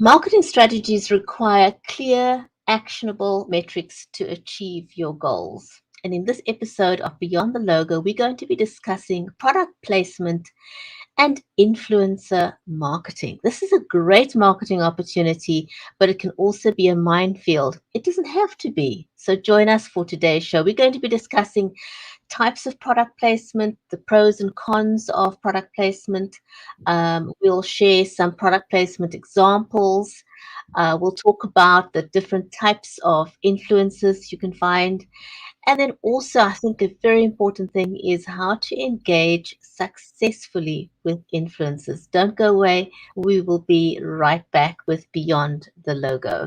Marketing strategies require clear, actionable metrics to achieve your goals. And in this episode of Beyond the Logo, we're going to be discussing product placement and influencer marketing. This is a great marketing opportunity, but it can also be a minefield. It doesn't have to be. So join us for today's show. We're going to be discussing types of product placement, the pros and cons of product placement. We'll share some product placement examples. We'll talk about the different types of influencers you can find. And then also, I think a very important thing is how to engage successfully with influencers. Don't go away. We will be right back with Beyond the Logo.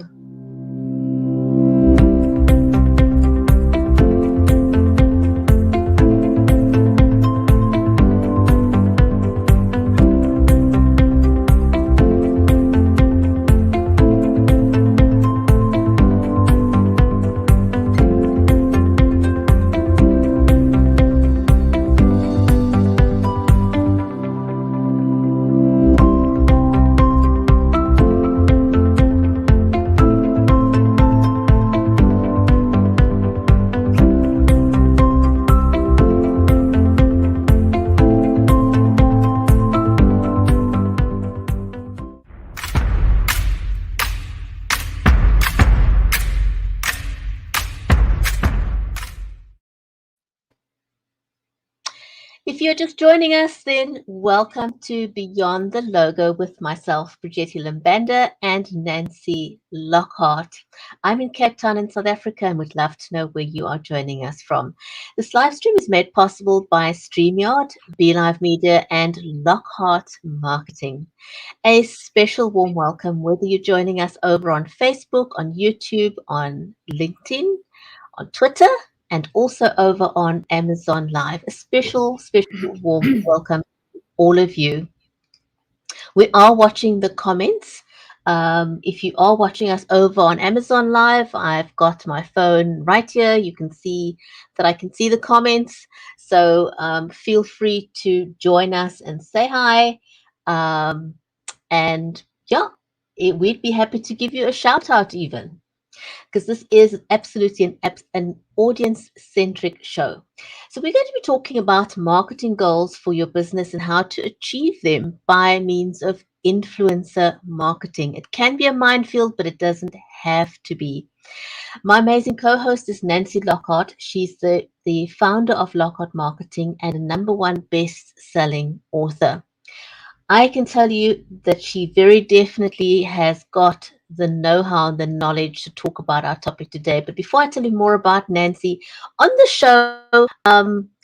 If you're just joining us, then welcome to Beyond the Logo with myself, Bridgetti Banda, and Nancy Lockhart. I'm in Cape Town in South Africa and would love to know where you are joining us from. This live stream is made possible by StreamYard, BeLive Media, and Lockhart Marketing. A special warm welcome whether you're joining us over on Facebook, on YouTube, on LinkedIn, on Twitter, and also over on Amazon Live. A special warm welcome to all of you. We are watching the comments. If you are watching us over on Amazon Live, I've got my phone right here. You can see that I can see the comments. So feel free to join us and say hi. And yeah, we'd be happy to give you a shout out even, because this is absolutely an audience-centric show. So we're going to be talking about marketing goals for your business and how to achieve them by means of influencer marketing. It can be a minefield, but it doesn't have to be. My amazing co-host is Nancy Lockhart. She's the founder of Lockhart Marketing and a #1 best-selling author. I can tell you that she very definitely has got the know-how and the knowledge to talk about our topic today. But before I tell you more about Nancy, on the show,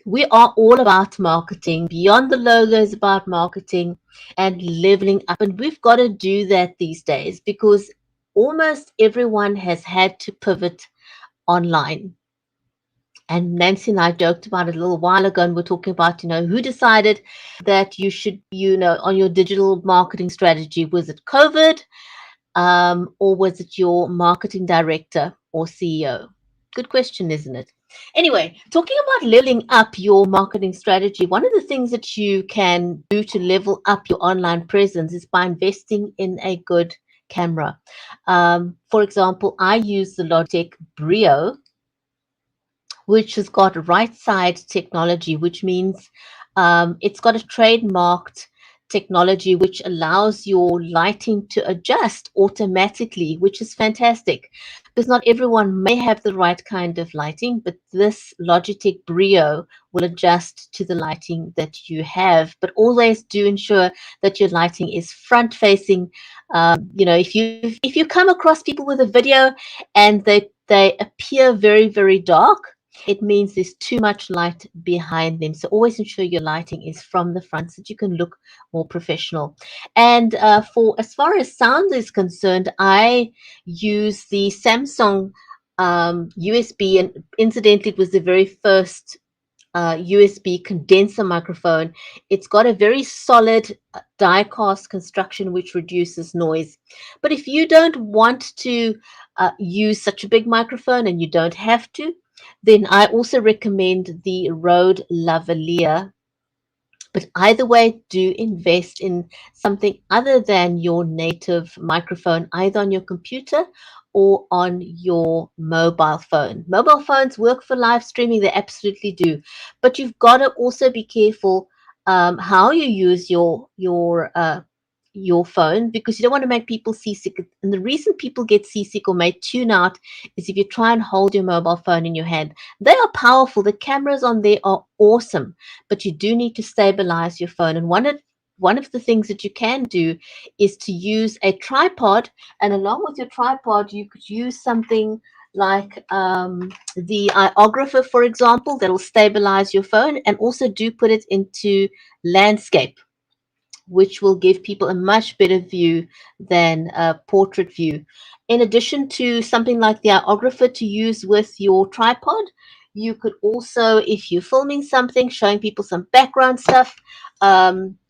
we are all about marketing. Beyond the Logo is about marketing and leveling up. And we've got to do that these days because almost everyone has had to pivot online. And Nancy and I joked about it a little while ago, and we're talking about, who decided that you should, on your digital marketing strategy. Was it COVID, or was it your marketing director or CEO? Good question, isn't it? Anyway, talking about leveling up your marketing strategy, one of the things that you can do to level up your online presence is by investing in a good camera. For example, I use the Logitech Brio, which has got right side technology, which means it's got a trademarked technology which allows your lighting to adjust automatically, which is fantastic because not everyone may have the right kind of lighting, but this Logitech Brio will adjust to the lighting that you have. But always do ensure that your lighting is front facing. If you come across people with a video and they appear very, very dark, it means there's too much light behind them. So always ensure your lighting is from the front so that you can look more professional. And for as far as sound is concerned, I use the Samsung USB, and incidentally, it was the very first USB condenser microphone. It's got a very solid die-cast construction which reduces noise. But if you don't want to use such a big microphone, and you don't have to, then I also recommend the Rode Lavalier. But either way, do invest in something other than your native microphone, either on your computer or on your mobile phone. Mobile phones work for live streaming, they absolutely do. But you've got to also be careful how you use your phone, because you don't want to make people seasick. And the reason people get seasick or may tune out is if you try and hold your mobile phone in your hand. They are powerful. The cameras on there are awesome, but you do need to stabilize your phone. And one of the things that you can do is to use a tripod, and along with your tripod, you could use something like the iographer, for example, that will stabilize your phone, and also do put it into landscape, which will give people a much better view than a portrait view. In addition to something like the iographer to use with your tripod, you could also, if you're filming something, showing people some background stuff,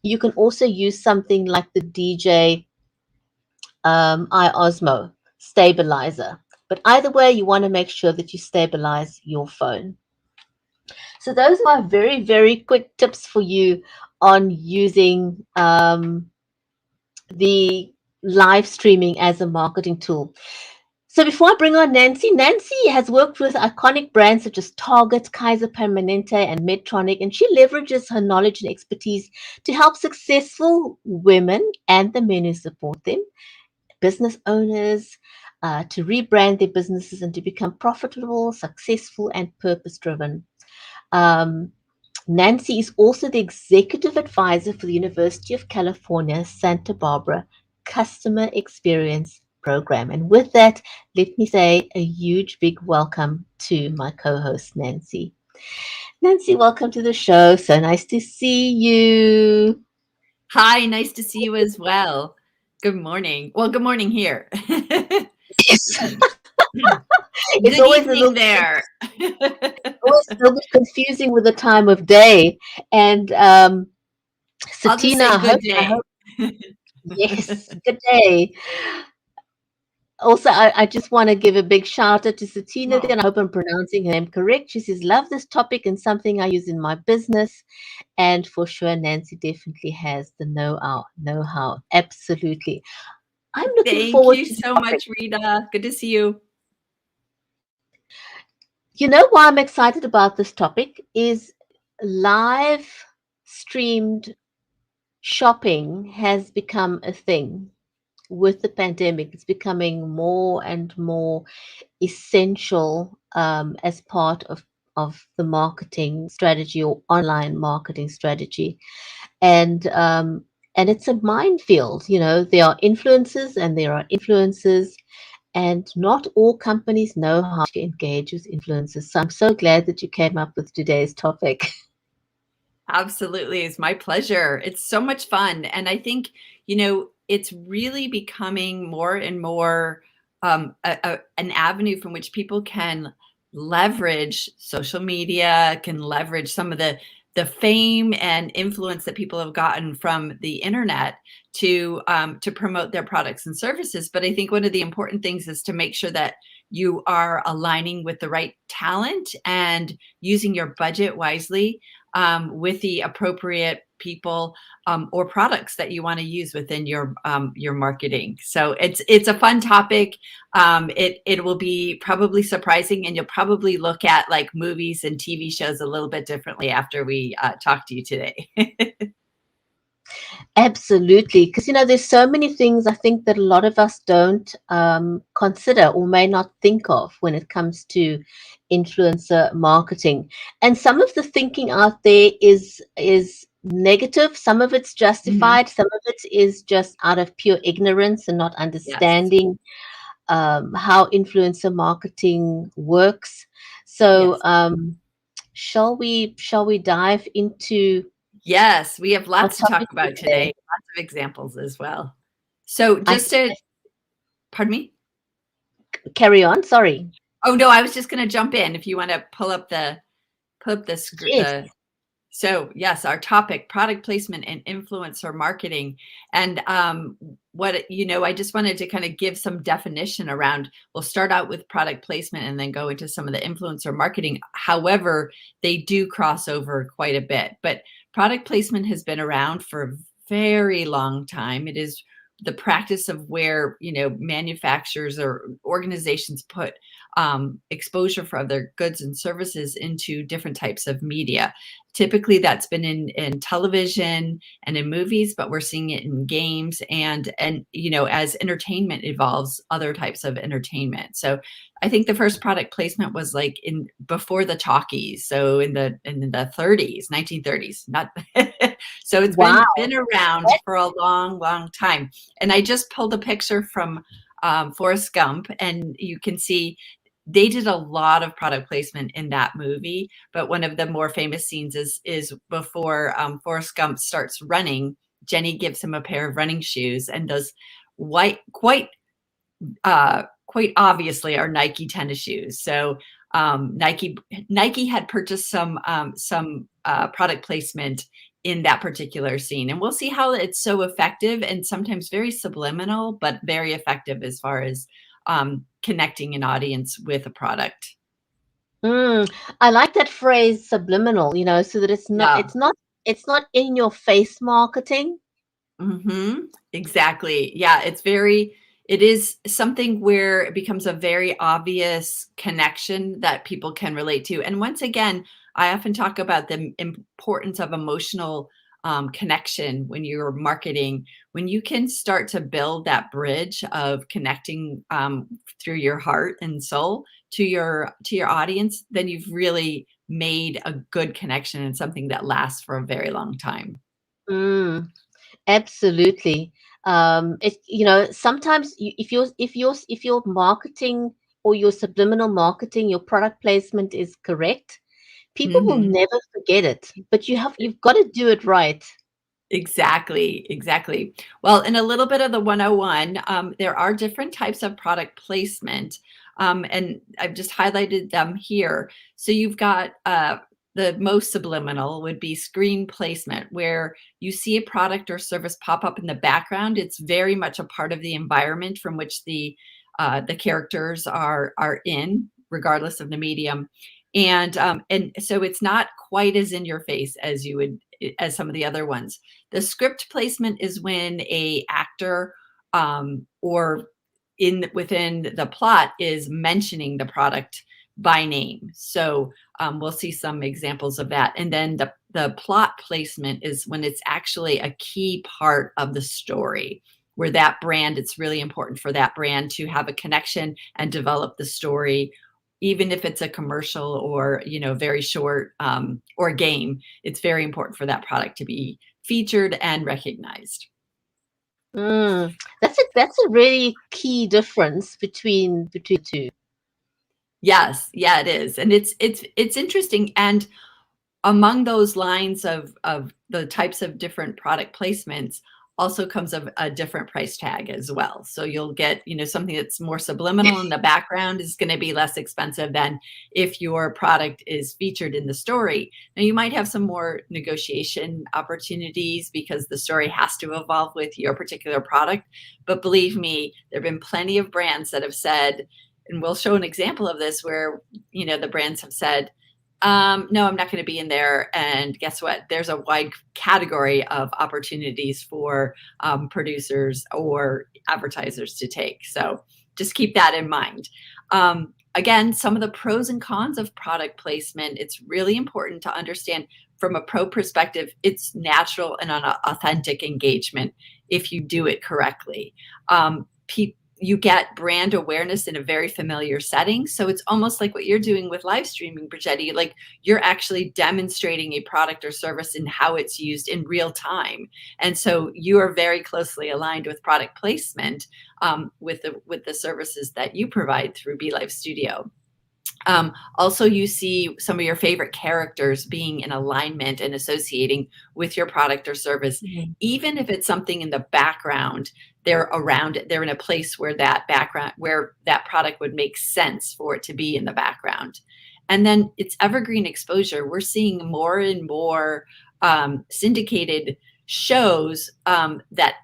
you can also use something like the DJ iOsmo stabilizer. But either way, you want to make sure that you stabilize your phone. So those are my very, very quick tips for you on using the live streaming as a marketing tool. So before I bring on Nancy, Nancy has worked with iconic brands such as Target, Kaiser Permanente, and Medtronic, and she leverages her knowledge and expertise to help successful women and the men who support them, business owners, to rebrand their businesses and to become profitable, successful, and purpose-driven. Um, Nancy is also the executive advisor for the University of California, Santa Barbara Customer Experience Program. And with that, let me say a huge, big welcome to my co host, Nancy. Nancy, welcome to the show. So nice to see you. Hi, nice to see you as well. Good morning. Well, good morning here. Yes. It's Good always a evening little there. always a little bit confusing with the time of day. And I'll just Satina, say good I day. hope, yes, good day. Also, I just want to give a big shout out to Satina there, Oh, and I hope I'm pronouncing her name correct. She says, love this topic and something I use in my business. And for sure, Nancy definitely has the know-how. Absolutely. I'm looking thank forward you to the so topic. much, Rita. Good to see you. You know why I'm excited about this topic is live streamed shopping has become a thing with the pandemic. It's becoming more and more essential as part of the marketing strategy or online marketing strategy. And it's a minefield. There are influencers and there are influencers, and not all companies know how to engage with influencers. So I'm so glad that you came up with today's topic. Absolutely. It's my pleasure. It's so much fun. And I think, it's really becoming more and more an avenue from which people can leverage social media, can leverage some of the fame and influence that people have gotten from the internet to promote their products and services. But I think one of the important things is to make sure that you are aligning with the right talent and using your budget wisely with the appropriate people or products that you want to use within your marketing. So it's a fun topic. It will be probably surprising, and you'll probably look at like movies and TV shows a little bit differently after we talk to you today. Absolutely, because there's so many things I think that a lot of us don't consider or may not think of when it comes to influencer marketing. And some of the thinking out there is negative. Some of it's Mhm. justified. Some of it is just out of pure ignorance and not Yes. understanding how influencer marketing works. So, Yes. shall we dive into Yes. We have our lots to topic talk for about today. today? Lots of examples as well. So I just think to, pardon me? carry on. Sorry. Oh no, I was just going to jump in if you want to pull up Yes. so yes, our topic, product placement and influencer marketing. And I just wanted to kind of give some definition around, we'll start out with product placement and then go into some of the influencer marketing. However, they do cross over quite a bit, but product placement has been around for a very long time. It is the practice of where, manufacturers or organizations put exposure for their goods and services into different types of media. Typically, that's been in television and in movies, but we're seeing it in games and as entertainment evolves, other types of entertainment. So I think the first product placement was like in before the talkies, so in the 30s, 1930s. Not so it's Wow. been around for a long, long time. And I just pulled a picture from Forrest Gump, and you can see they did a lot of product placement in that movie, but one of the more famous scenes is before Forrest Gump starts running. Jenny gives him a pair of running shoes, and those white, quite obviously are Nike tennis shoes. So Nike had purchased some product placement in that particular scene, and we'll see how it's so effective and sometimes very subliminal, but very effective as far as connecting an audience with a product. I like that phrase subliminal, so that Yeah. it's not in your face marketing. Exactly. Yeah, it is something where it becomes a very obvious connection that people can relate to. And once again, I often talk about the importance of emotional connection when you're marketing. When you can start to build that bridge of connecting through your heart and soul to your audience, then you've really made a good connection and something that lasts for a very long time. Mm, absolutely. Sometimes if your marketing or your subliminal marketing, your product placement is correct, people will Mhm. never forget it. But you've got to do it right. Exactly, exactly. Well, in a little bit of the 101, there are different types of product placement, and I've just highlighted them here. So you've got the most subliminal would be screen placement, where you see a product or service pop up in the background. It's very much a part of the environment from which the characters are in, regardless of the medium. And so it's not quite as in your face as you would as some of the other ones. The script placement is when a actor or within the plot is mentioning the product by name. So we'll see some examples of that. And then the plot placement is when it's actually a key part of the story, where that brand, it's really important for that brand to have a connection and develop the story, even if it's a commercial or very short or game. It's very important for that product to be featured and recognized. That's a really key difference between the two. Yes, yeah, it is. And it's interesting. And among those lines of the types of different product placements also comes a different price tag as well. So you'll get, something that's more subliminal in the background is going to be less expensive than if your product is featured in the story. Now you might have some more negotiation opportunities because the story has to evolve with your particular product. But believe me, there have been plenty of brands that have said, and we'll show an example of this where, the brands have said, no, I'm not going to be in there. And guess what? There's a wide category of opportunities for producers or advertisers to take. So just keep that in mind. Again, some of the pros and cons of product placement, it's really important to understand from a pro perspective, it's natural and an authentic engagement if you do it correctly. You get brand awareness in a very familiar setting. So it's almost like what you're doing with live streaming, Bridgetti. Like you're actually demonstrating a product or service and how it's used in real time. And so you are very closely aligned with product placement with the services that you provide through Be Live Studio. Also, you see some of your favorite characters being in alignment and associating with your product or service. Mhm. Even if it's something in the background, they're around it. They're in a place where that product would make sense for it to be in the background. And then it's evergreen exposure. We're seeing more and more syndicated shows that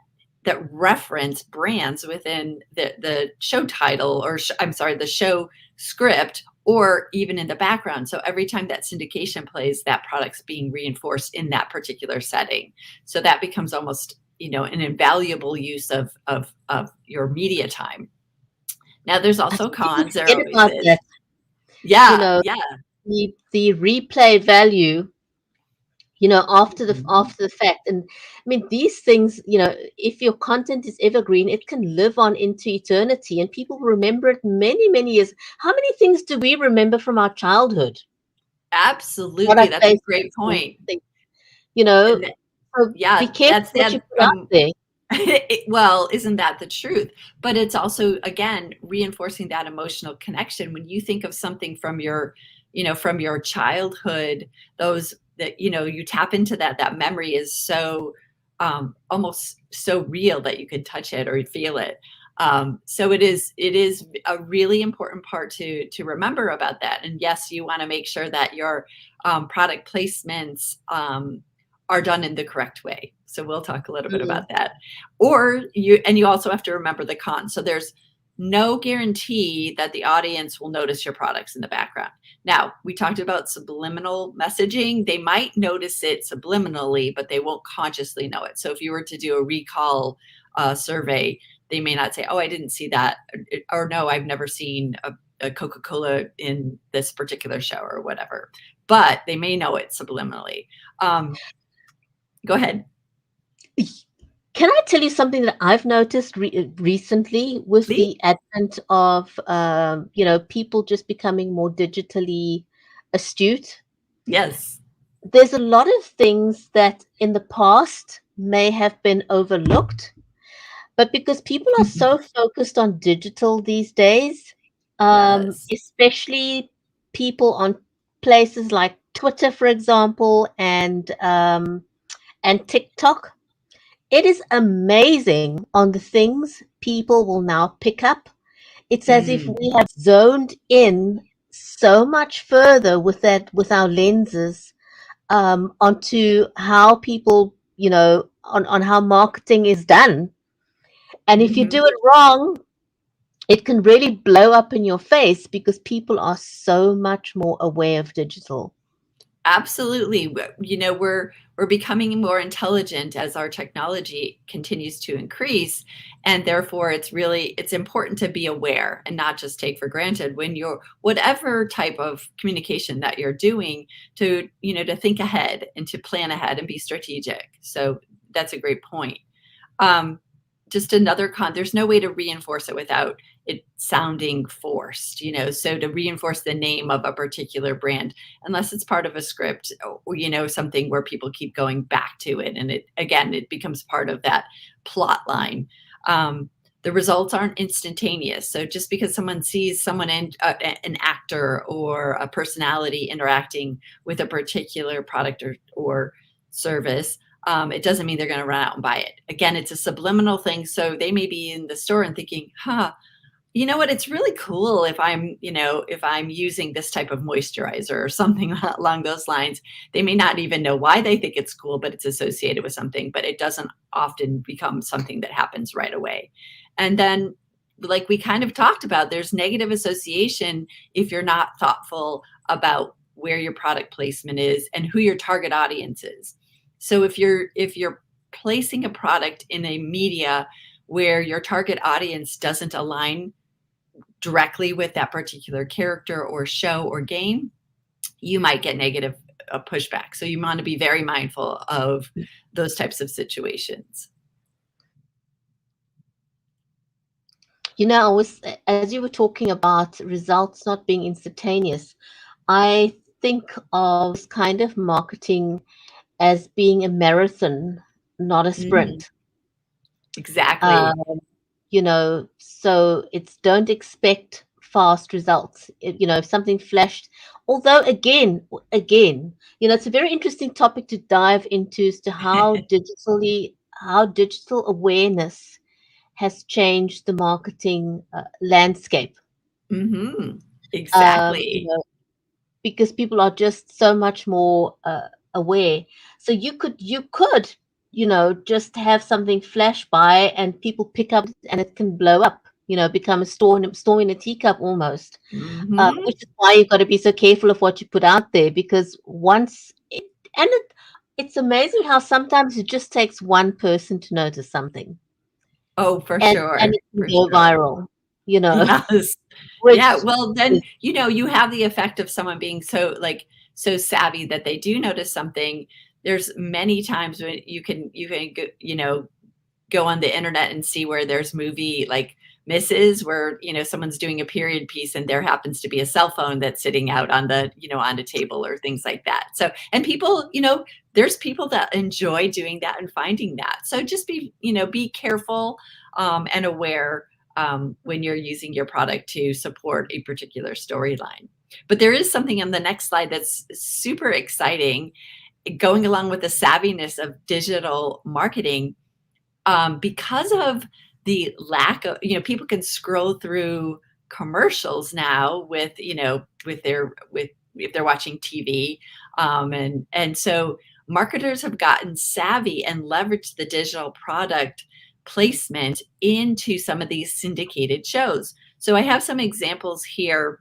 reference brands within the show title, or I'm sorry, the show script, or even in the background. So every time that syndication plays, that product's being reinforced in that particular setting. So that becomes almost, an invaluable use of your media time. Now, there's I also think people cons. There forget always about is. that. You Yeah, know, yeah. the replay value, after the Mhm. after the fact. And I mean, these things, if your content is evergreen, it can live on into eternity, and people remember it many, many years. How many things do we remember from our childhood? What Absolutely. our That's a faces great and point. things, you know. And So be yeah, careful that's what you that. put out there. Well, isn't that the truth? But it's also, again, reinforcing that emotional connection. When you think of something from your childhood, those that, you tap into that memory is so almost so real that you could touch it or feel it. So it is a really important part to remember about that. And yes, you want to make sure that your product placements are done in the correct way. So we'll talk a little bit Mm. about that. You also have to remember the cons. So there's no guarantee that the audience will notice your products in the background. Now, we talked about subliminal messaging. They might notice it subliminally, but they won't consciously know it. So if you were to do a recall survey, they may not say, "Oh, I didn't see that," or "No, I've never seen a Coca-Cola in this particular show," or whatever. But they may know it subliminally. Um, Go ahead, Can I tell you something that I've noticed recently with please. the advent of, people just becoming more digitally astute? Yes. There's a lot of things that in the past may have been overlooked, but because people are so focused on digital these days, Yes. especially people on places like Twitter, for example, and TikTok, it is amazing on the things people will now pick up. It's as if Mm, we have zoned in so much further with our lenses, onto how people, on how marketing is done. And if you do mhm. it wrong, it can really blow up in your face because people are so much more aware of digital. Absolutely. We're becoming more intelligent as our technology continues to increase, and therefore it's important to be aware and not just take for granted when you're whatever type of communication that you're doing, to think ahead and to plan ahead and be strategic. So that's a great point. Um, just another there's no way to reinforce it without it sounding forced, so to reinforce the name of a particular brand, unless it's part of a script, or something where people keep going back to it, and it becomes part of that plot line. The results aren't instantaneous, so just because someone sees an actor or a personality interacting with a particular product or service, it doesn't mean they're going to run out and buy it. Again, it's a subliminal thing. So they may be in the store and thinking, you know what? It's really cool if I'm using this type of moisturizer or something along those lines. They may not even know why they think it's cool, but it's associated with something, but it doesn't often become something that happens right away. And then, like we kind of talked about, there's negative association if you're not thoughtful about where your product placement is and who your target audience is. So if you're placing a product in a media where your target audience doesn't align directly with that particular character or show or game, you might get negative pushback. So you want to be very mindful of those types of situations. I was, as you were talking about results not being instantaneous, I think of this kind of marketing as being a marathon, not a Mhm. sprint. Exactly. Um, so it's don't expect fast results. If something flashed, although again, it's a very interesting topic to dive into as to how digital awareness has changed the marketing landscape. Hmm. Um, you Exactly. know, because people are just so much more aware. So you could, just have something flash by and people pick up and it can blow up, become a storm in a teacup almost. Hmm. Which is why you've got to be so careful of what you put out there, because it's amazing how sometimes it just takes one person to notice something, Oh, for and sure, it can for go sure. viral, you know, Yes. Yeah, which well, then, is you have the effect of someone being so, like, so savvy that they do notice something. There's many times when you can go, go on the internet and see where there's movie like misses where someone's doing a period piece and there happens to be a cell phone that's sitting out on the on a table or things like that. So, and people, there's people that enjoy doing that and finding that. So just be careful, and aware, when you're using your product to support a particular storyline. But there is something on the next slide that's super exciting, going along with the savviness of digital marketing, because of the lack of, people can scroll through commercials now with, with if they're watching TV, and so marketers have gotten savvy and leveraged the digital product placement into some of these syndicated shows. So I have some examples here.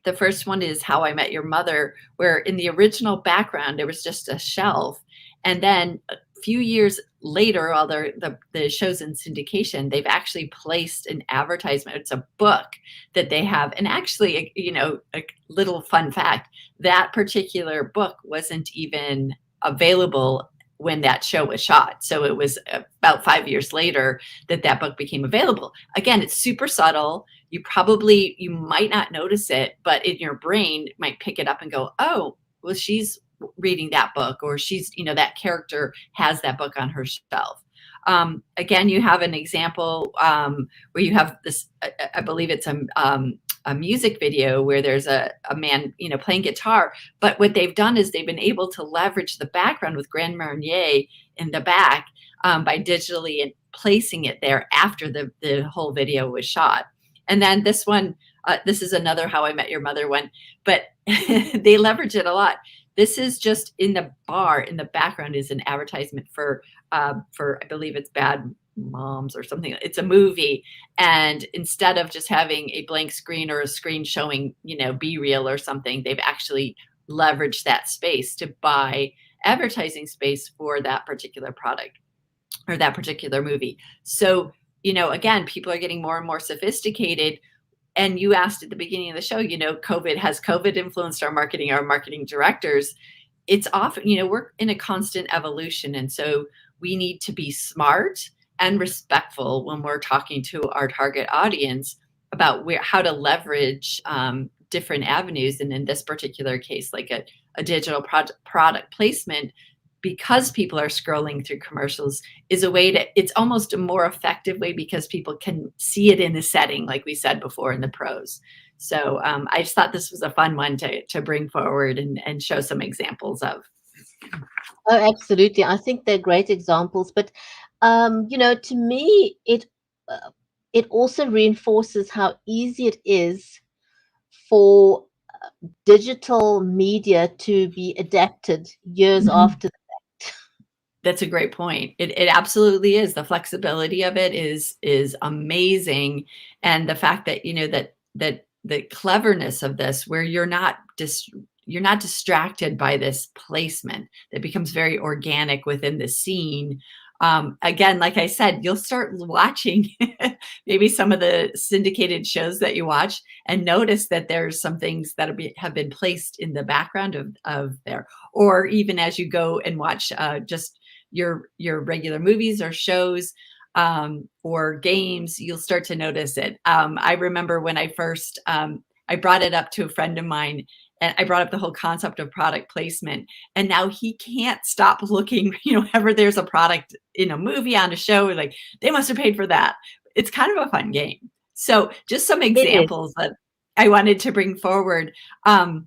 The first one is How I Met Your Mother, where in the original background, there was just a shelf. And then a few years later, while the show's in syndication, they've actually placed an advertisement. It's a book that they have. And actually, a little fun fact, that particular book wasn't even available when that show was shot. So it was about 5 years later that that book became available. Again, it's super subtle. You might not notice it, but in your brain might pick it up and go, oh, well, she's reading that book, or she's, that character has that book on her shelf. Again, you have an example, where you have this, I believe it's a music video where there's a man, playing guitar. But what they've done is they've been able to leverage the background with Grand Marnier in the back, by digitally and placing it there after the whole video was shot. And then this one, this is another How I Met Your Mother one, but they leverage it a lot. This is just in the bar in the background is an advertisement for I believe it's Bad Moms or something. It's a movie, and instead of just having a blank screen or a screen showing Be Real or something, they've actually leveraged that space to buy advertising space for that particular product or that particular movie. So, again, people are getting more and more sophisticated. And you asked at the beginning of the show, has COVID influenced our marketing directors? It's often, we're in a constant evolution. And so we need to be smart and respectful when we're talking to our target audience about how to leverage, different avenues. And in this particular case, like a digital product placement, because people are scrolling through commercials, is a way it's almost a more effective way because people can see it in the setting, like we said before in the pros. So I just thought this was a fun one to bring forward and show some examples of. oh, absolutely. I think they're great examples, but to me, it also reinforces how easy it is for digital media to be adapted years Mhm. after. That's a great point. It absolutely is. The flexibility of it is amazing, and the fact that that the cleverness of this, where you're not distracted by this placement that becomes very organic within the scene. Again, like I said, you'll start watching maybe some of the syndicated shows that you watch and notice that there's some things that have been placed in the background of there, or even as you go and watch, just your regular movies or shows, or games, you'll start to notice it. I remember when I first, I brought it up to a friend of mine, and I brought up the whole concept of product placement, and now he can't stop looking. Whenever there's a product in a movie, on a show, like they must have paid for that. It's kind of a fun game. So just some It is. examples that I wanted to bring forward. Um,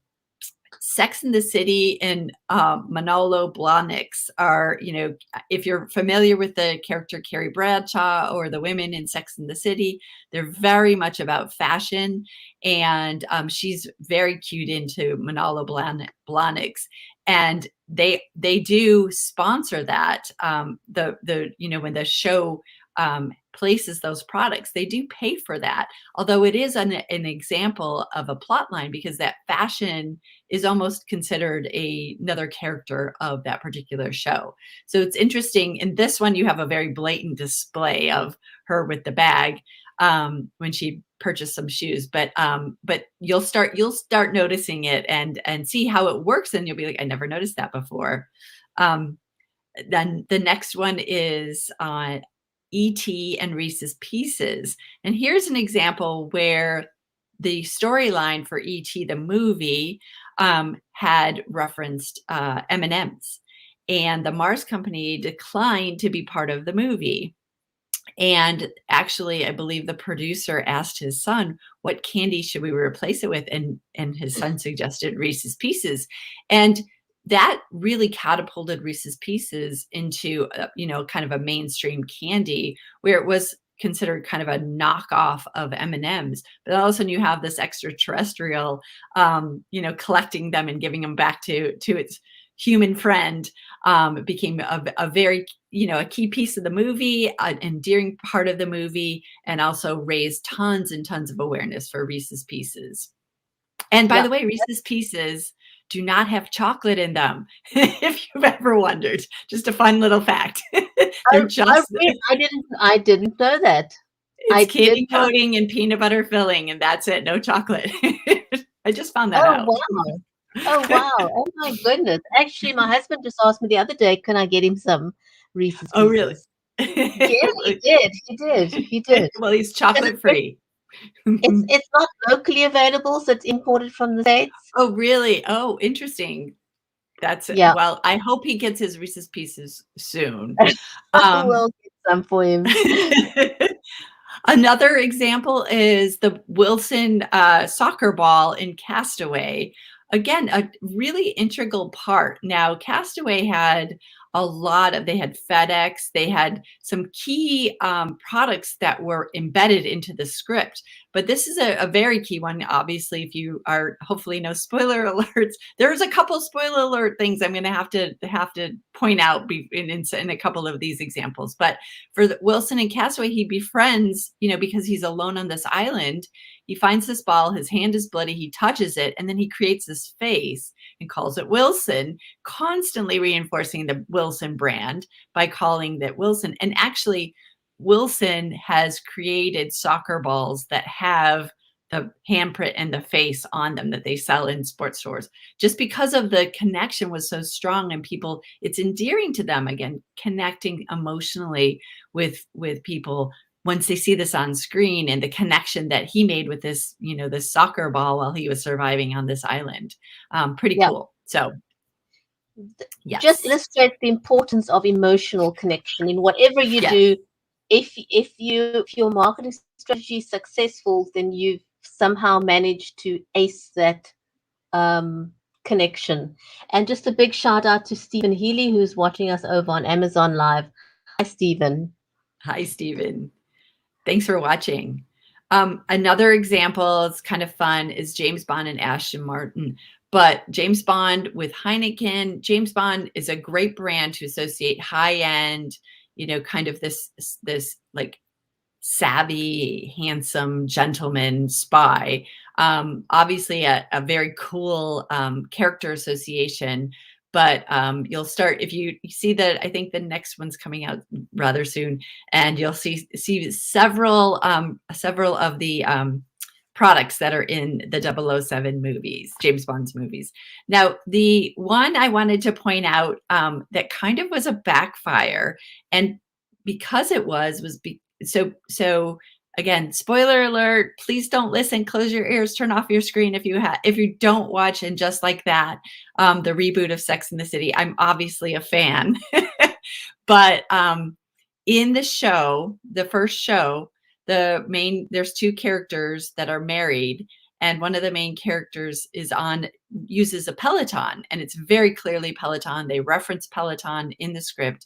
Sex and the City and Manolo Blahniks are, if you're familiar with the character Carrie Bradshaw or the women in Sex and the City, they're very much about fashion. And she's very cued into Manolo Blahniks. And they do sponsor that. When the show places those products, they do pay for that. Although it is an example of a plot line, because that fashion is almost considered another character of that particular show. So it's interesting. In this one, you have a very blatant display of her with the bag when she purchased some shoes. But you'll start noticing it and see how it works, and you'll be like, I never noticed that before. Then the next one is E.T. and Reese's Pieces. And here's an example where the storyline for E.T., the movie, had referenced M&Ms. And the Mars Company declined to be part of the movie. And actually, I believe the producer asked his son, what candy should we replace it with? And his son suggested Reese's Pieces. And that really catapulted Reese's Pieces into, kind of a mainstream candy, where it was considered kind of a knockoff of M&Ms. But all of a sudden you have this extraterrestrial, collecting them and giving them back to its human friend. It became a very, a key piece of the movie, an endearing part of the movie, and also raised tons and tons of awareness for Reese's Pieces. And by the way, Reese's Pieces do not have chocolate in them, if you've ever wondered. Just a fun little fact. I didn't know that. It's candy coating and peanut butter filling, and that's it. No chocolate. I just found that out. Wow. Oh, wow. Oh, my goodness. Actually, my husband just asked me the other day, can I get him some Reese's Pieces? Oh, really? Yeah, he did. Well, he's chocolate free. It's not locally available, so it's imported from the States. Oh, really? Oh, interesting. That's Yeah. Well, I hope he gets his Reese's Pieces soon. I will get some for him. Another example is the Wilson soccer ball in Castaway. Again, a really integral part. Now, Castaway had they had FedEx, they had some key products that were embedded into the script. But this is a very key one. Obviously, if you are, hopefully no spoiler alerts, there's a couple spoiler alert things I'm going to have to point out in a couple of these examples. But for Wilson and Castaway, he befriends, because he's alone on this island. He finds this ball, his hand is bloody, he touches it, and then he creates this face and calls it Wilson, constantly reinforcing the Wilson brand by calling that Wilson. And actually, Wilson has created soccer balls that have the handprint and the face on them that they sell in sports stores, just because of the connection was so strong, and people, it's endearing to them, again, connecting emotionally with people once they see this on screen, and the connection that he made with this, this soccer ball while he was surviving on this island. Pretty cool. So yes. Just illustrates the importance of emotional connection in whatever you do. If your marketing strategy is successful, then you've somehow managed to ace that connection. And just a big shout out to Stephen Healy, who's watching us over on Amazon Live. Hi, Stephen. Hi, Stephen. Thanks for watching. Another example, it's kind of fun, is James Bond and Aston Martin. But James Bond with Heineken, James Bond is a great brand to associate high-end, kind of this like savvy, handsome gentleman spy. Obviously a very cool character association. But you'll start, if you see that, I think the next one's coming out rather soon, and you'll see several of the products that are in the 007 movies, James Bond's movies. Now, the one I wanted to point out that kind of was a backfire, and because it was so again, spoiler alert, please don't listen, close your ears, turn off your screen if you don't watch. And just like that, the reboot of Sex and the City, I'm obviously a fan. But in the show, the first show, there's two characters that are married, and one of the main characters uses a Peloton, and it's very clearly Peloton. They reference Peloton in the script.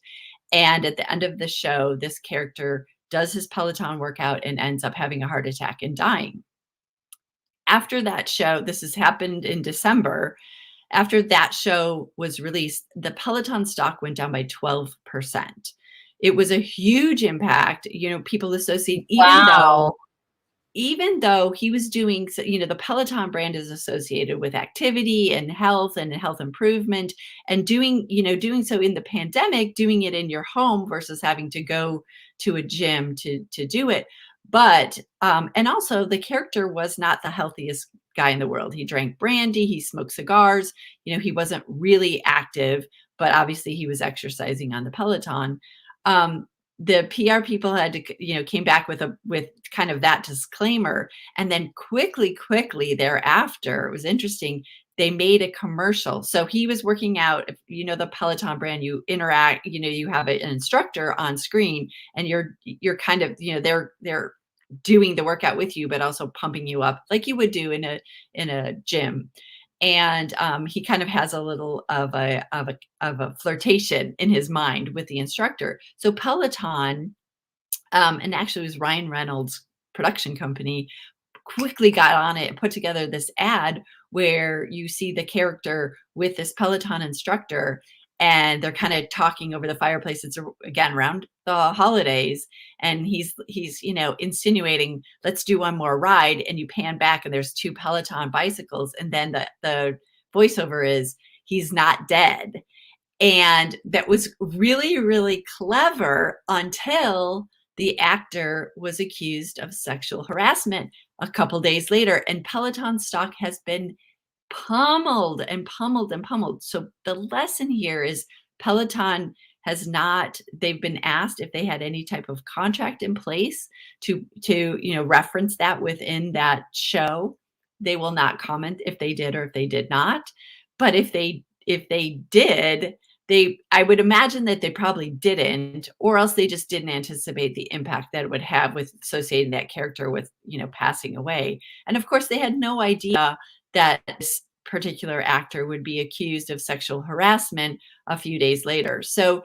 And at the end of the show, this character does his Peloton workout and ends up having a heart attack and dying. After that show, this has happened in December. After that show was released, the Peloton stock went down by 12%. It was a huge impact. People associate, Wow. even though he was doing, the Peloton brand is associated with activity and health improvement, and doing so in the pandemic, doing it in your home versus having to go to a gym to do it. But, and also the character was not the healthiest guy in the world. He drank brandy, he smoked cigars, he wasn't really active, but obviously he was exercising on the Peloton. The PR people had to, came back with kind of that disclaimer. And then quickly thereafter, it was interesting, they made a commercial. So he was working out, the Peloton brand, you interact, you have an instructor on screen, and you're kind of, they're doing the workout with you, but also pumping you up like you would do in a gym. And he kind of has a little of a flirtation in his mind with the instructor. So Peloton, and actually it was Ryan Reynolds' production company, quickly got on it and put together this ad where you see the character with this Peloton instructor, and they're kind of talking over the fireplace. It's again around the holidays, and he's insinuating, let's do one more ride, and you pan back and there's two Peloton bicycles, and then the voiceover is, he's not dead. And that was really, really clever until the actor was accused of sexual harassment a couple days later, and Peloton stock has been pummeled and pummeled and pummeled. So the lesson here is Peloton they've been asked if they had any type of contract in place to reference that within that show. They will not comment if they did or if they did not. But if they did, I would imagine that they probably didn't, or else they just didn't anticipate the impact that it would have with associating that character with, passing away. And of course, they had no idea that this particular actor would be accused of sexual harassment a few days later. So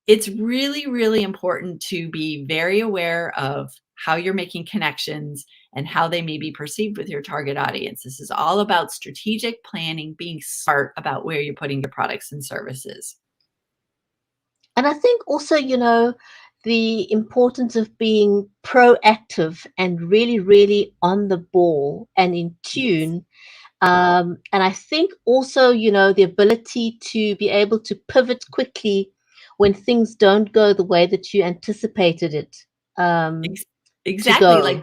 it's really, really important to be very aware of how you're making connections and how they may be perceived with your target audience. This is all about strategic planning, being smart about where you're putting your products and services. And I think also, the importance of being proactive and really, really on the ball and in Yes. tune. And I think also, the ability to be able to pivot quickly when things don't go the way that you anticipated it um, Ex- to exactly. go. Like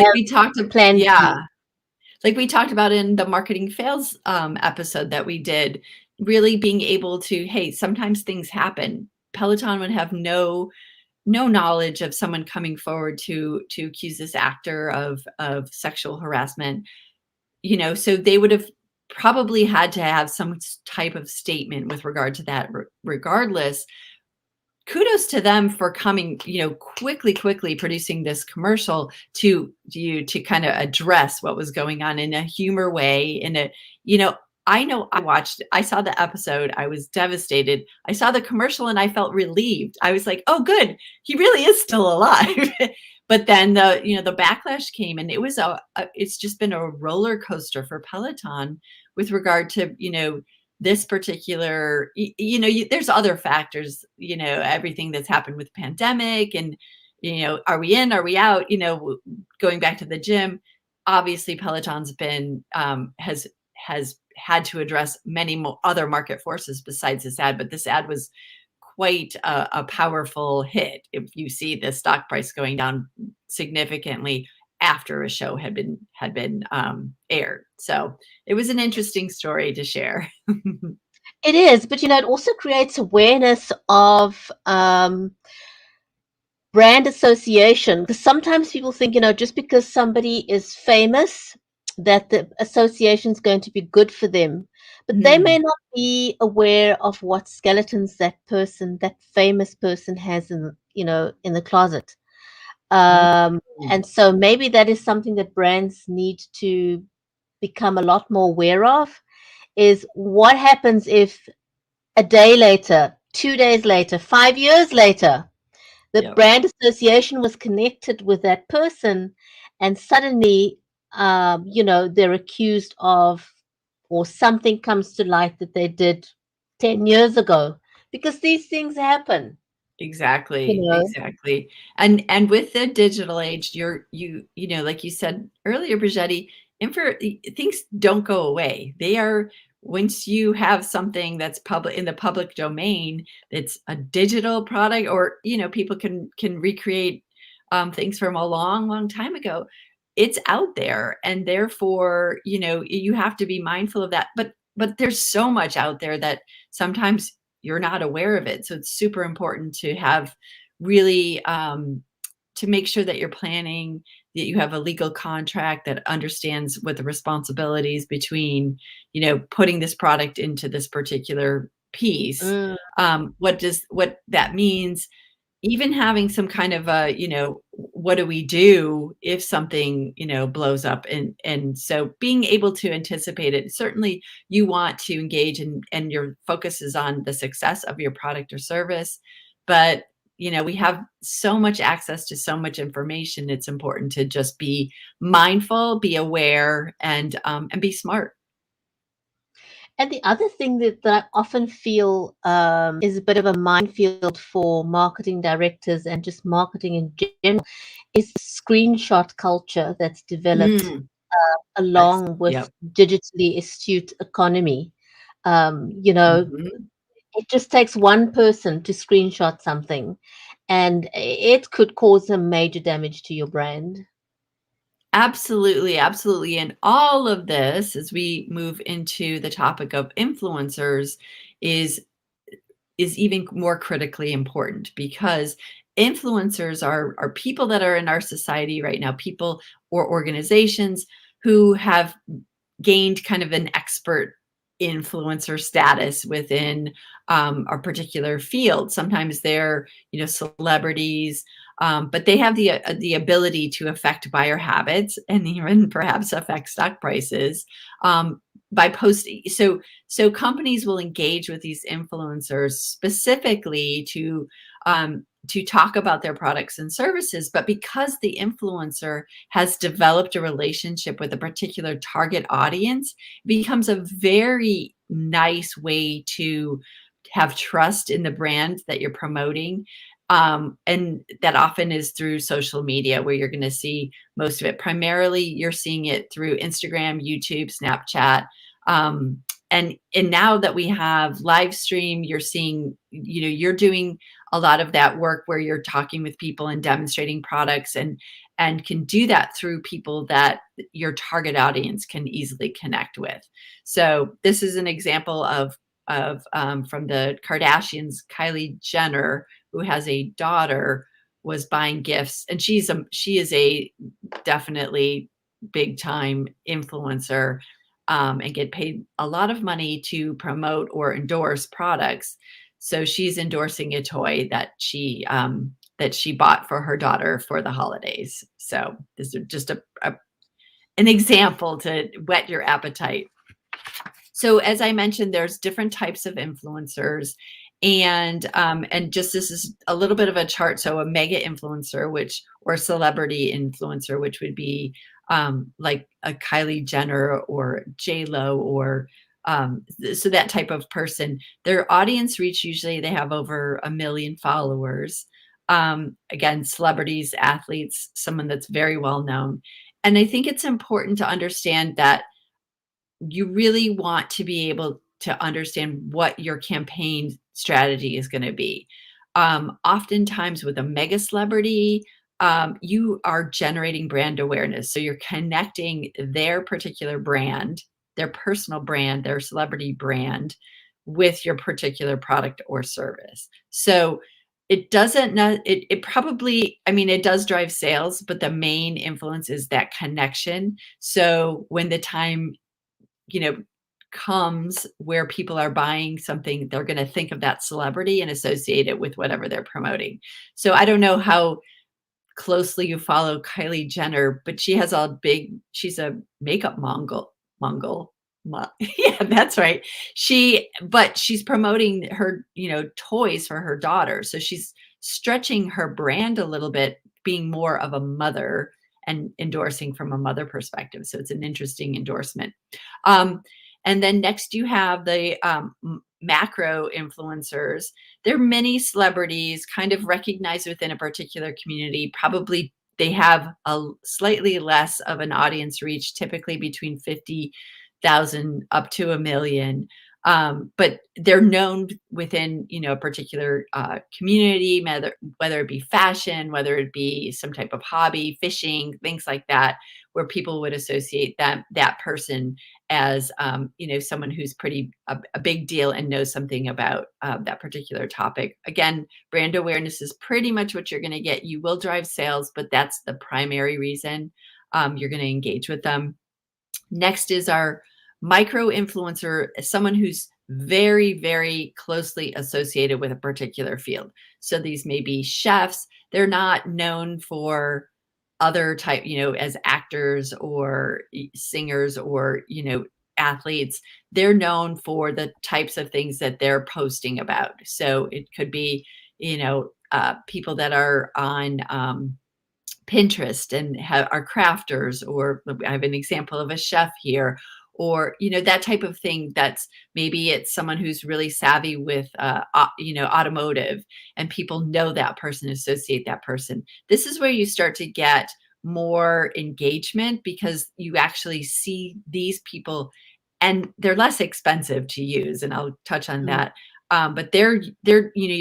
Have we talked, plan yeah. B. Like we talked about in the marketing fails episode that we did, really being able to, hey, sometimes things happen. Peloton would have no knowledge of someone coming forward to accuse this actor of sexual harassment. So they would have probably had to have some type of statement with regard to that. Regardless, kudos to them for coming, quickly producing this commercial to kind of address what was going on in a humor way. I know I saw the episode. I was devastated. I saw the commercial and I felt relieved. I was like, oh, good. He really is still alive. But then the backlash came, and it was it's just been a roller coaster for Peloton with regard to, this particular, there's other factors, everything that's happened with pandemic, and, are we in, are we out, going back to the gym. Obviously Peloton's been, has had to address many other market forces besides this ad, but this ad was quite a powerful hit. If you see the stock price going down significantly after a show had been aired. So it was an interesting story to share. It is, but it also creates awareness of brand association, because sometimes people think, just because somebody is famous, that the association is going to be good for them, but they may Mm, not be aware of what skeletons that famous person has in the closet. Um, Mm. and so maybe that is something that brands need to become a lot more aware of, is what happens if a day later, 2 days later, 5 years later, the Yep. brand association was connected with that person, and suddenly, they're accused of, or something comes to light that they did 10 years ago, because these things happen, you Exactly, know. exactly. And with the digital age, you know, like you said earlier, Bridgetti, things don't go away. They are once you have something that's public in the public domain, it's a digital product, or you know, people can recreate things from a long, long time ago. It's out there, and therefore, you know, you have to be mindful of that. But there's so much out there that sometimes you're not aware of it. So it's super important to have really to make sure that you're planning, that you have a legal contract that understands what the responsibilities between, you know, putting this product into this particular piece, Mm. what that means, even having some kind of a, you know, what do we do if something, you know, blows up, and so being able to anticipate it. Certainly you want to engage and your focus is on the success of your product or service, but you know, we have so much access to so much information. It's important to just be mindful, be aware, and be smart. And the other thing that I often feel is a bit of a minefield for marketing directors and just marketing in general is screenshot culture that's developed Mm, that's along with yep. digitally astute economy. You know, Mhm. it just takes one person to screenshot something, and it could cause some major damage to your brand. Absolutely, absolutely. And all of this, as we move into the topic of influencers, is is even more critically important because influencers are people that are in our society right now, people or organizations who have gained kind of an expert influencer status within a particular field. Sometimes they're, you know, celebrities, but they have the ability to affect buyer habits and even perhaps affect stock prices by posting. So companies will engage with these influencers specifically to talk about their products and services, but because the influencer has developed a relationship with a particular target audience, it becomes a very nice way to have trust in the brand that you're promoting. And that often is through social media, where you're going to see most of it. Primarily, you're seeing it through Instagram, YouTube, Snapchat. And now that we have live stream, you're seeing, you know, you're doing a lot of that work where you're talking with people and demonstrating products, and can do that through people that your target audience can easily connect with. So this is an example of from the Kardashians. Kylie Jenner, who has a daughter, was buying gifts, and she is a definitely big time influencer, and get paid a lot of money to promote or endorse products. So she's endorsing a toy that she bought for her daughter for the holidays. So this is just an example to whet your appetite. So as I mentioned, there's different types of influencers, and just this is a little bit of a chart. So a mega influencer, which or celebrity influencer, which would be like a Kylie Jenner or J Lo or so that type of person. Their audience reach, usually they have over 1 million followers. Again, celebrities, athletes, someone that's very well known. And I think it's important to understand that you really want to be able to understand what your campaign strategy is going to be. Oftentimes, with a mega celebrity, you are generating brand awareness. So you're connecting their particular brand, their personal brand, their celebrity brand with your particular product or service. So it doesn't know it probably, I mean, it does drive sales, but the main influence is that connection. So when the time, you know, comes where people are buying something, they're going to think of that celebrity and associate it with whatever they're promoting. So I don't know how closely you follow Kylie Jenner, but she's a makeup mongol. Yeah, that's right. But she's promoting her, toys for her daughter. So she's stretching her brand a little bit, being more of a mother and endorsing from a mother perspective. So it's an interesting endorsement. Um, and then next you have the macro influencers. There are many celebrities kind of recognized within a particular community. Probably they have a slightly less of an audience reach, typically between 50,000 up to 1 million. But they're known within, a particular community, whether it be fashion, whether it be some type of hobby, fishing, things like that, where people would associate that person as, someone who's a big deal and knows something about that particular topic. Again, brand awareness is pretty much what you're going to get. You will drive sales, but that's the primary reason you're going to engage with them. Next is our micro influencer, someone who's very, very closely associated with a particular field. So these may be chefs. They're not known for other type, as actors or singers or, athletes. They're known for the types of things that they're posting about. So it could be, people that are on Pinterest and are crafters, or I have an example of a chef here, or that type of thing. That's maybe it's someone who's really savvy with automotive, and people know that person, associate that person. This is where you start to get more engagement, because you actually see these people, and they're less expensive to use, and I'll touch on that. But you're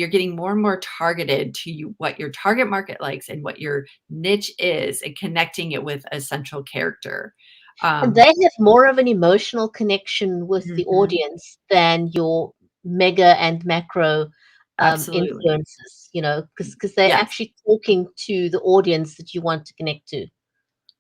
getting more and more targeted to what your target market likes and what your niche is, and connecting it with a central character. And they have more of an emotional connection with the Mhm. audience than your mega and macro Absolutely. influencers, because they're Yes. actually talking to the audience that you want to connect to.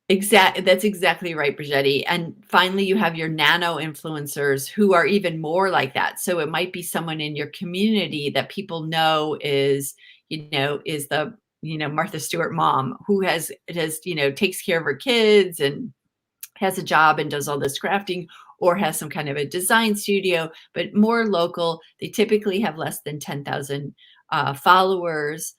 That's exactly right, Bridgetti. And finally, you have your nano influencers who are even more like that. So it might be someone in your community that people know is the, Martha Stewart mom who takes care of her kids and has a job and does all this crafting, or has some kind of a design studio, but more local. They typically have less than 10,000 followers.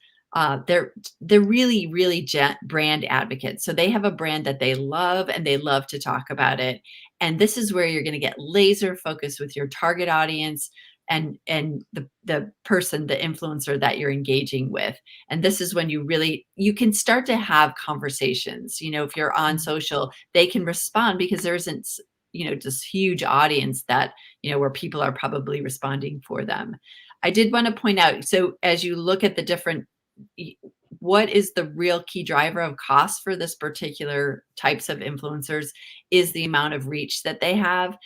They're really, really brand advocates. So they have a brand that they love, and they love to talk about it. And this is where you're going to get laser focused with your target audience and the person, the influencer that you're engaging with. And this is when you can start to have conversations. If you're on social, they can respond, because there isn't, this huge audience that, where people are probably responding for them. I did want to point out, so as you look at the different, what is the real key driver of cost for this particular types of influencers is the amount of reach that they have.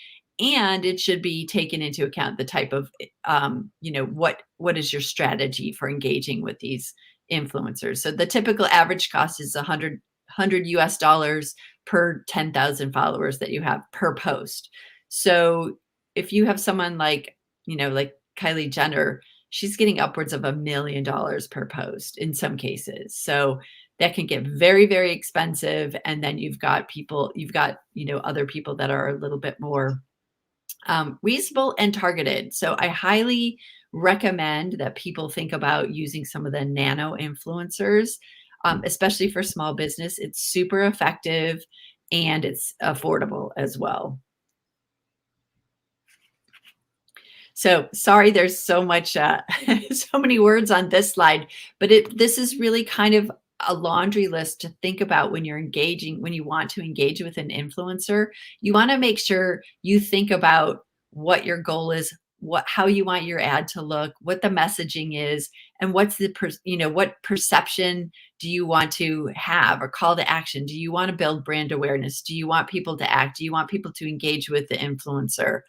And it should be taken into account the type of, what is your strategy for engaging with these influencers. So the typical average cost is 100 US dollars per 10,000 followers that you have per post. So if you have someone like, like Kylie Jenner, she's getting upwards of $1 million per post in some cases. So that can get very, very expensive. And then you've got, other people that are a little bit more reasonable and targeted. So I highly recommend that people think about using some of the nano influencers, especially for small business. It's super effective, and it's affordable as well. So sorry, there's so much, so many words on this slide, but this is really kind of a laundry list to think about when you want to engage with an influencer. You want to make sure you think about what your goal is, how you want your ad to look, what the messaging is, and what's what perception do you want to have, or call to action? Do you want to build brand awareness? Do you want people to act? Do you want people to engage with the influencer?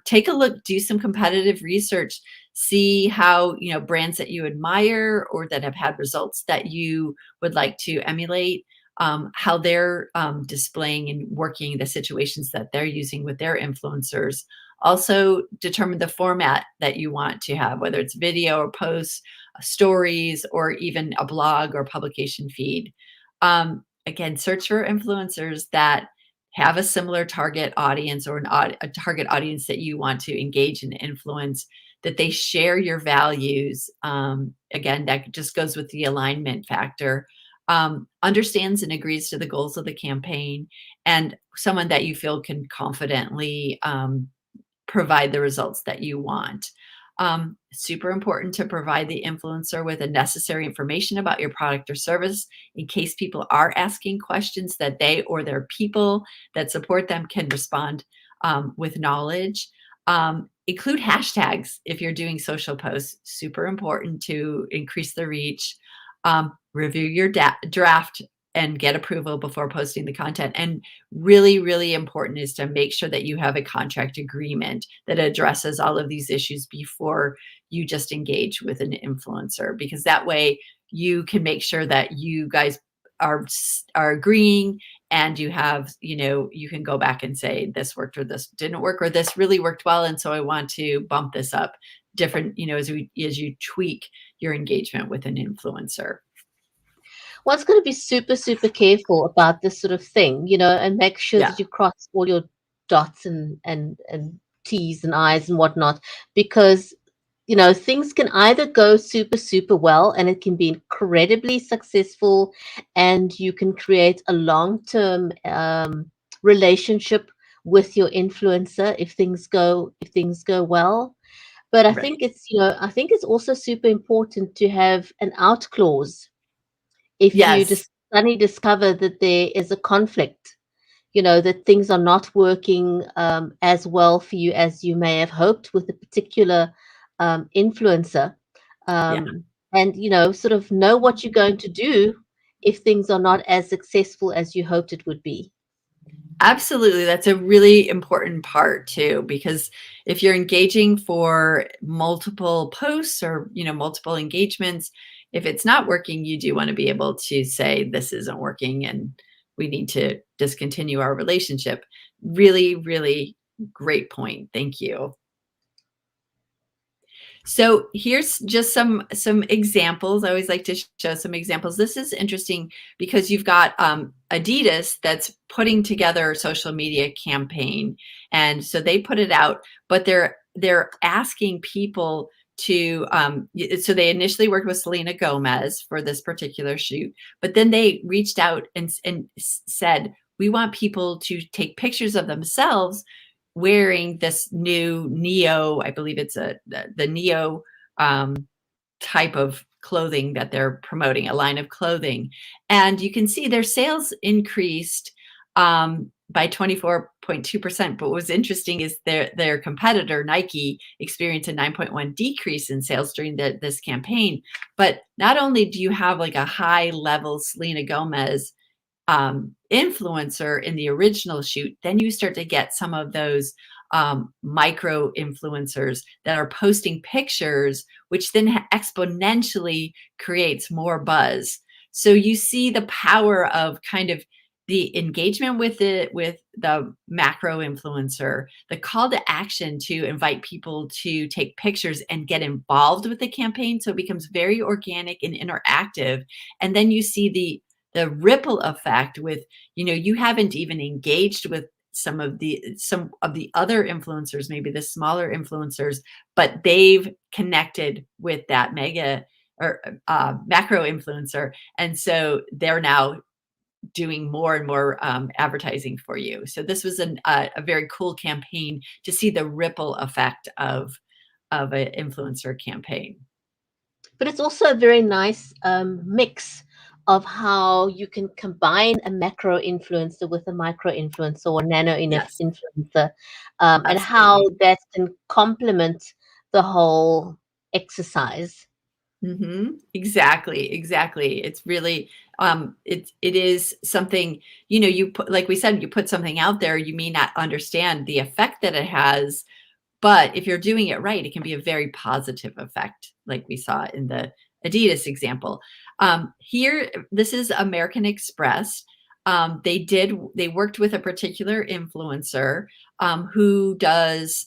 Take a look, do some competitive research, see how, brands that you admire or that have had results that you would like to emulate, how they're displaying and working the situations that they're using with their influencers. Also determine the format that you want to have, whether it's video or posts, stories, or even a blog or publication feed. Again, search for influencers that have a similar target audience, or a target audience that you want to engage and influence, that they share your values. Again, that just goes with the alignment factor. Understands and agrees to the goals of the campaign, and someone that you feel can confidently provide the results that you want. Super important to provide the influencer with the necessary information about your product or service in case people are asking questions, that they or their people that support them can respond with knowledge. Include hashtags if you're doing social posts, super important to increase the reach. Review your draft and get approval before posting the content. And really, really important is to make sure that you have a contract agreement that addresses all of these issues before you just engage with an influencer, because that way you can make sure that you guys are agreeing, and you have, you can go back and say this worked or this didn't work, or this really worked well, and so I want to bump this up different, as you tweak your engagement with an influencer. One's going to be super, super careful about this sort of thing, and make sure Yeah, that you cross all your dots and T's and I's and whatnot, because things can either go super, super well and it can be incredibly successful, and you can create a long-term relationship with your influencer if things go well. But right. I think it's also super important to have an out clause if you Yes. just suddenly discover that there is a conflict, that things are not working as well for you as you may have hoped with a particular influencer. Yeah. And, sort of know what you're going to do if things are not as successful as you hoped it would be. Absolutely. That's a really important part too, because if you're engaging for multiple posts or, multiple engagements, if it's not working, you do want to be able to say, this isn't working and we need to discontinue our relationship. Really, really great point. Thank you. So here's just some examples. I always like to show some examples. This is interesting because you've got Adidas that's putting together a social media campaign, and so they put it out, but they're asking people to. So they initially worked with Selena Gomez for this particular shoot, but then they reached out and said, we want people to take pictures of themselves wearing this new Neo, I believe it's the Neo type of clothing that they're promoting, a line of clothing. And you can see their sales increased by 24.2%. But what was interesting is their competitor, Nike, experienced a 9.1 decrease in sales during this campaign. But not only do you have like a high level Selena Gomez influencer in the original shoot, then you start to get some of those micro influencers that are posting pictures, which then exponentially creates more buzz. So you see the power of kind of the engagement with the macro influencer, the call to action to invite people to take pictures and get involved with the campaign, so it becomes very organic and interactive. And then you see the ripple effect with, you haven't even engaged with some of the other influencers, maybe the smaller influencers, but they've connected with that mega or macro influencer, and so they're now doing more and more advertising for you. So this was a very cool campaign to see the ripple effect of an influencer campaign. But it's also a very nice mix of how you can combine a macro influencer with a micro influencer or nano Yes, influencer, and how absolutely. that can complement the whole exercise. Exactly, exactly. It's really, it is something, you put, like we said, you put something out there, you may not understand the effect that it has, but if you're doing it right, it can be a very positive effect, like we saw in the Adidas example. Here, this is American Express. They worked with a particular influencer. who does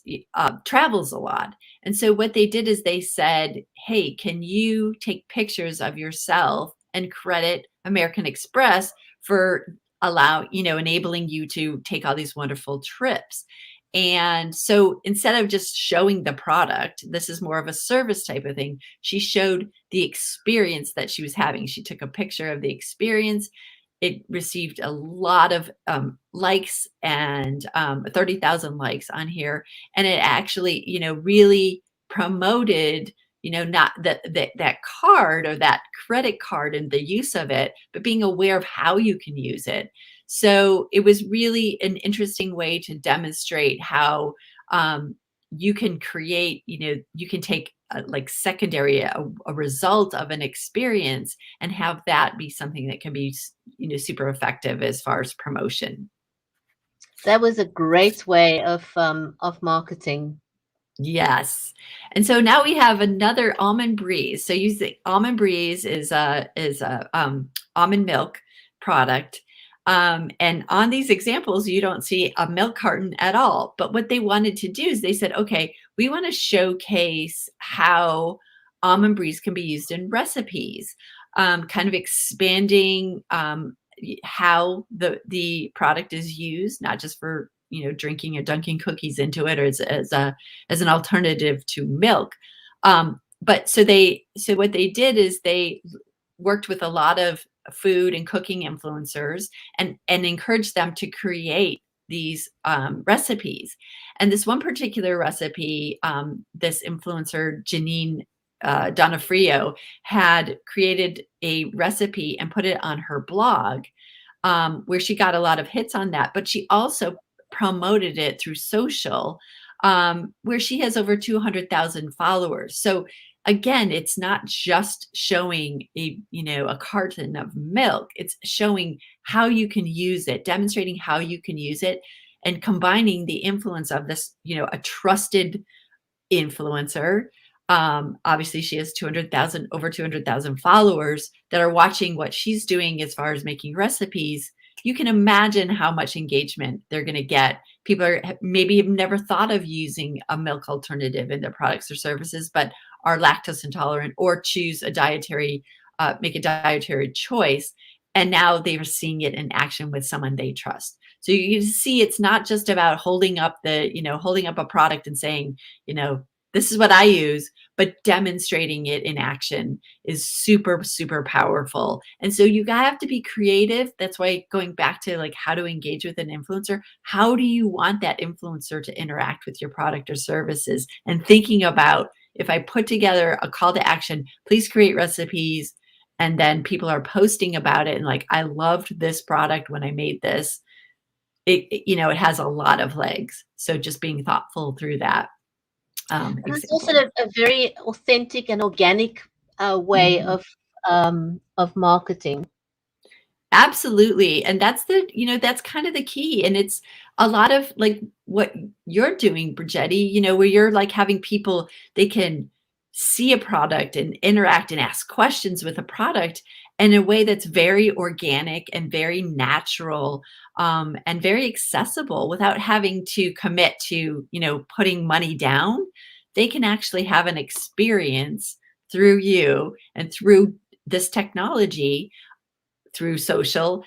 travels a lot. And so what they did is they said, hey, can you take pictures of yourself and credit American Express for enabling you to take all these wonderful trips. And so instead of just showing the product, this is more of a service type of thing. She showed the experience that she was having. She took a picture of the experience. It received a lot of likes and 30,000 likes on here. And it actually, really promoted, not that card or that credit card and the use of it, but being aware of how you can use it. So it was really an interesting way to demonstrate how you can create, you can take like secondary, a result of an experience and have that be something that can be, super effective as far as promotion. That was a great way of marketing. Yes. And so now we have another almond breeze. So using almond breeze is a almond milk product. And on these examples, you don't see a milk carton at all. But what they wanted to do is they said, okay, we want to showcase how almond breeze can be used in recipes, kind of expanding how the product is used, not just for drinking or dunking cookies into it, or as an alternative to milk. But so what they did is they worked with a lot of food and cooking influencers and encouraged them to create these recipes. And this one particular recipe, this influencer, Janine Donofrio, had created a recipe and put it on her blog, where she got a lot of hits on that. But she also promoted it through social, where she has over 200,000 followers. So again, it's not just showing a carton of milk. It's showing how you can use it, demonstrating how you can use it, and combining the influence of this, a trusted influencer. Obviously she has over 200,000 followers that are watching what she's doing as far as making recipes. You can imagine how much engagement they're going to get. People are maybe have never thought of using a milk alternative in their products or services, but are lactose intolerant or choose make a dietary choice. And now they're seeing it in action with someone they trust. So you can see it's not just about holding up a product and saying, this is what I use, but demonstrating it in action is super, super powerful. And so you have to be creative. That's why going back to like how to engage with an influencer, how do you want that influencer to interact with your product or services? And thinking about, if I put together a call to action, please create recipes, and then people are posting about it and like, I loved this product when I made this, it has a lot of legs. So just being thoughtful through that. And it's also a very authentic and organic way of marketing. Absolutely. And that's kind of the key. And it's a lot of like what you're doing, Bridgetti, where you're like having people, they can see a product and interact and ask questions with a product in a way that's very organic and very natural, and very accessible without having to commit to, putting money down. They can actually have an experience through you and through this technology, through social,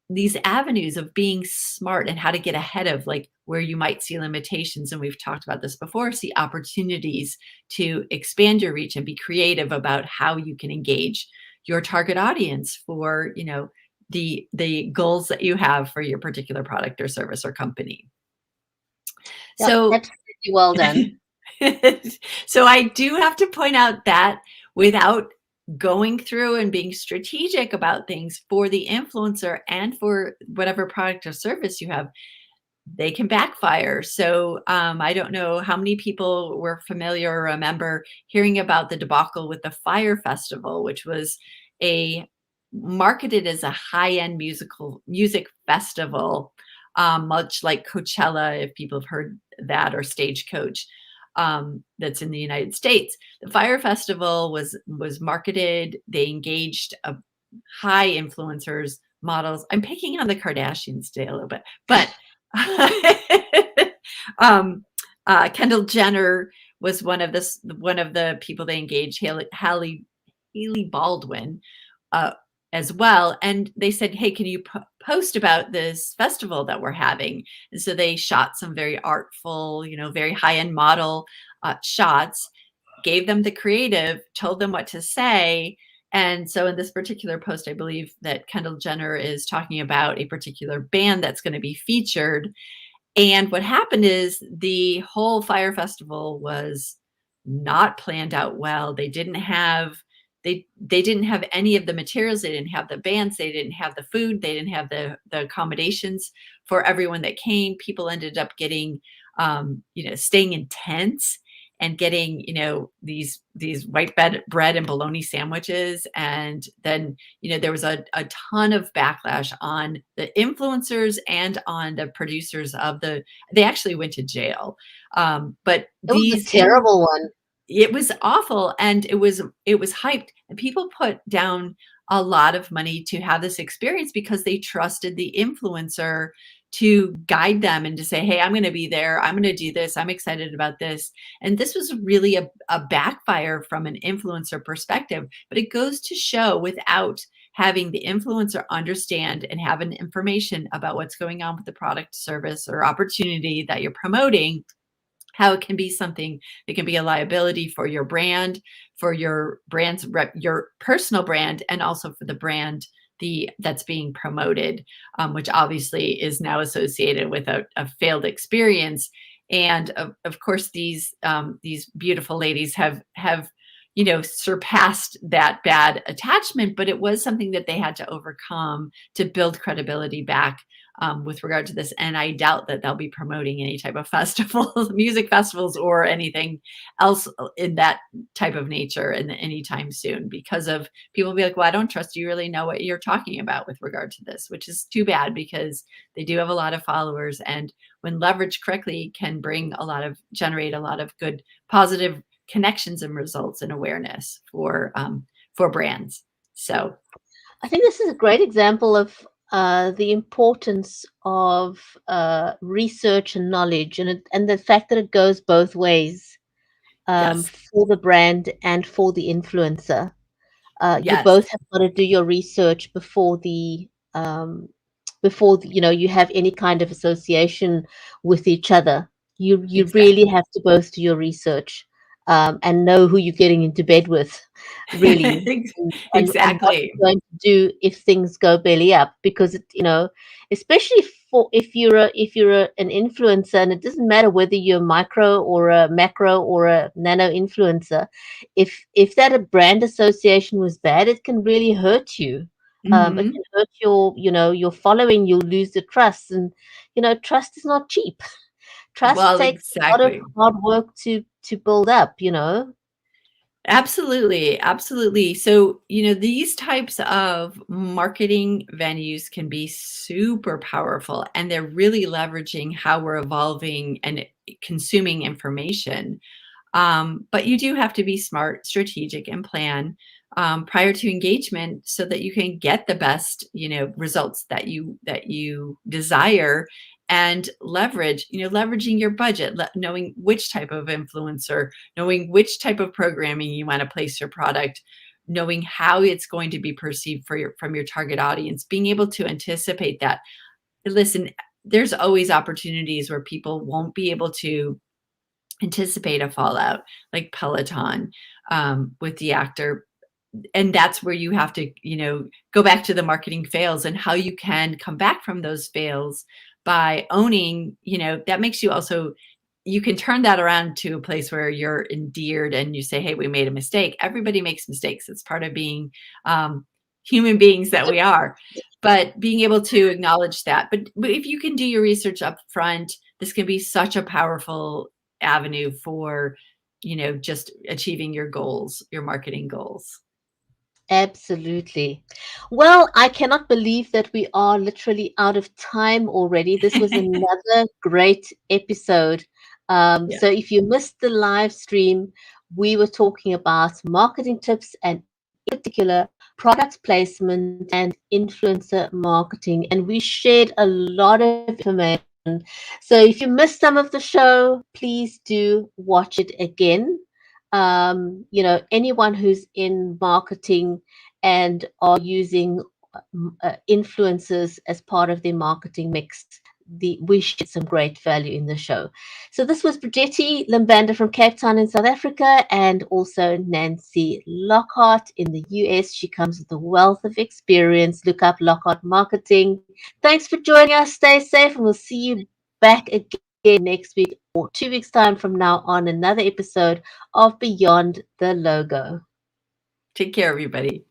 these avenues of being smart and how to get ahead of like where you might see limitations. And we've talked about this before, see opportunities to expand your reach and be creative about how you can engage your target audience for, the goals that you have for your particular product or service or company. Yep, So absolutely well done. So I do have to point out that without going through and being strategic about things for the influencer and for whatever product or service you have, they can backfire. So I don't know how many people were familiar or remember hearing about the debacle with the Fire Festival, which was marketed as a high-end music festival, much like Coachella, if people have heard that, or Stagecoach. That's in the United States. The Fire Festival was marketed. They engaged high influencers, models. I'm picking on the Kardashians today a little bit, but Kendall Jenner was one of the people they engaged, Haley Baldwin, uh, as well. And they said, hey, can you post about this festival that we're having? And so they shot some very artful, very high-end model shots, gave them the creative, told them what to say. And so in this particular post, I believe that Kendall Jenner is talking about a particular band that's going to be featured. And what happened is the whole fire festival was not planned out well. They didn't have any of the materials. They didn't have the bands. They didn't have the food. They didn't have the accommodations for everyone that came. People ended up getting, staying in tents and getting, these white bread and bologna sandwiches. And then, there was a ton of backlash on the influencers and on the producers they actually went to jail. But It was a terrible one. it was awful, and it was hyped, and people put down a lot of money to have this experience because they trusted the influencer to guide them and to say, hey, I'm going to be there. I'm going to do this. I'm excited about this. And this was really a backfire from an influencer perspective, but it goes to show, without having the influencer understand and have an information about what's going on with the product, service, or opportunity that you're promoting, how it can be something that can be a liability for your brand, for your brand's your personal brand, and also for the brand that's being promoted, which obviously is now associated with a failed experience. And of course, these beautiful ladies have surpassed that bad attachment, but it was something that they had to overcome to build credibility back with regard to this. And I doubt that they'll be promoting any type of festivals, music festivals, or anything else in that type of nature in anytime soon, because of people be like, well, I don't trust you really know what you're talking about with regard to this, which is too bad, because they do have a lot of followers. And when leveraged correctly, can generate a lot of good, positive connections and results and awareness for brands. So I think this is a great example of the importance of research and knowledge, and the fact that it goes both ways, yes, for the brand and for the influencer. You yes, both have got to do your research you have any kind of association with each other. You really exactly. have to both do your research, and know who you're getting into bed with, really, and what Exactly. you're going to do if things go belly up, because especially for if you're an influencer, and it doesn't matter whether you're a micro or a macro or a nano influencer, if that a brand association was bad, it can really hurt you. It Mhm. can hurt your following. You'll lose the trust, and trust is not cheap. Trust Well, takes a lot of exactly. hard work to build up. Absolutely, absolutely. So, these types of marketing venues can be super powerful, and they're really leveraging how we're evolving and consuming information. But you do have to be smart, strategic, and plan prior to engagement so that you can get the best, results that you desire, and leveraging your budget, knowing which type of influencer, knowing which type of programming you want to place your product, knowing how it's going to be perceived from your target audience, being able to anticipate that. Listen, there's always opportunities where people won't be able to anticipate a fallout, like Peloton, with the actor. And that's where you have to, go back to the marketing fails and how you can come back from those fails by owning, that makes you also, you can turn that around to a place where you're endeared and you say, hey, we made a mistake. Everybody makes mistakes. It's part of being human beings that we are. But being able to acknowledge that. But if you can do your research up front, this can be such a powerful avenue for, just achieving your goals, your marketing goals. Absolutely. Well, I cannot believe that we are literally out of time already. This was another great episode. Yeah. So if you missed the live stream, we were talking about marketing tips, and in particular, product placement and influencer marketing. And we shared a lot of information So if you missed some of the show, please do watch it again. Anyone who's in marketing and are using influencers as part of their marketing mix, we shared some great value in the show. So this was Bridgetti Limbanda from Cape Town in South Africa, and also Nancy Lockhart in the US. She comes with a wealth of experience. Look up Lockhart Marketing. Thanks for joining us. Stay safe, and we'll see you back again next week or 2 weeks' time from now on another episode of Beyond the Logo. Take care, everybody.